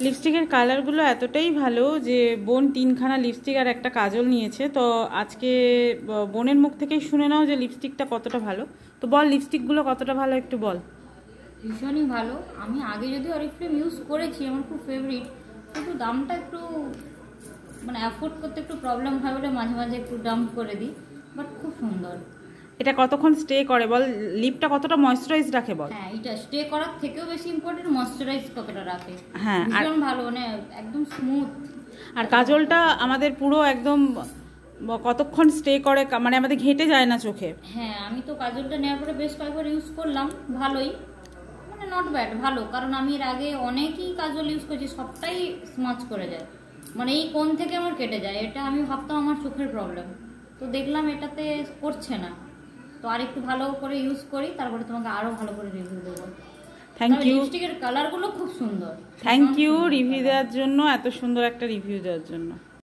লিপস্টিকের কালারগুলো এতটাই ভালো যে বোন 3খানা লিপস্টিক আর একটা কাজল নিয়েছে। তো আজকে বোনের মুখ থেকেই শুনে নাও যে লিপস্টিকটা কতটা ভালো। তো বল লিপস্টিকগুলো কতটা ভালো একটু বল। ভীষণই ভালো। আমি আগে যদি অরিফ্লেম ইউজ করেছি, আমার খুব ফেভারিট, কিন্তু দামটা একটু মানে অ্যাফোর্ড করতে একটু প্রবলেম হয় বলে মাঝে মাঝে একটু ডাম্প করে দিই, বাট খুব সুন্দর। এটা কতক্ষণ স্টে করে বল, লিপটা কতটা ময়েশ্চারাইজ রাখে বল। হ্যাঁ, এটা স্টে করার থেকেও বেশি ইম্পর্টেন্ট ময়েশ্চারাইজ কতটা রাখে। হ্যাঁ, ভীষণ ভালো, মানে একদম স্মুথ। আর কাজলটা আমাদের পুরো একদম কতক্ষণ স্টে করে, মানে আমাদের ঘেঁটে যায় না চোখে। হ্যাঁ, আমি তো কাজলটা নেওয়ার পরে বেশ কয়েকবার ইউজ করলাম, ভালোই, মানে নট ব্যাড, ভালো। কারণ আমি এর আগে অনেকই কাজল ইউজ করেছি, সবটাই স্মাচ করে যায়, মানে এই কোণ থেকে আমার কেটে যায়। এটা আমি ভাবতাম আমার চোখের প্রবলেম, তো দেখলাম এটাতে করছে না। তো আর একটু ভালো করে ইউজ করি, তারপরে তোমাকে আরো ভালো করে রিভিউ দেবো। Thank you. লিপস্টিকের কালারগুলো খুব সুন্দর। থ্যাংক ইউ রিভিউ দেওয়ার জন্য, এত সুন্দর একটা রিভিউ দেওয়ার জন্য।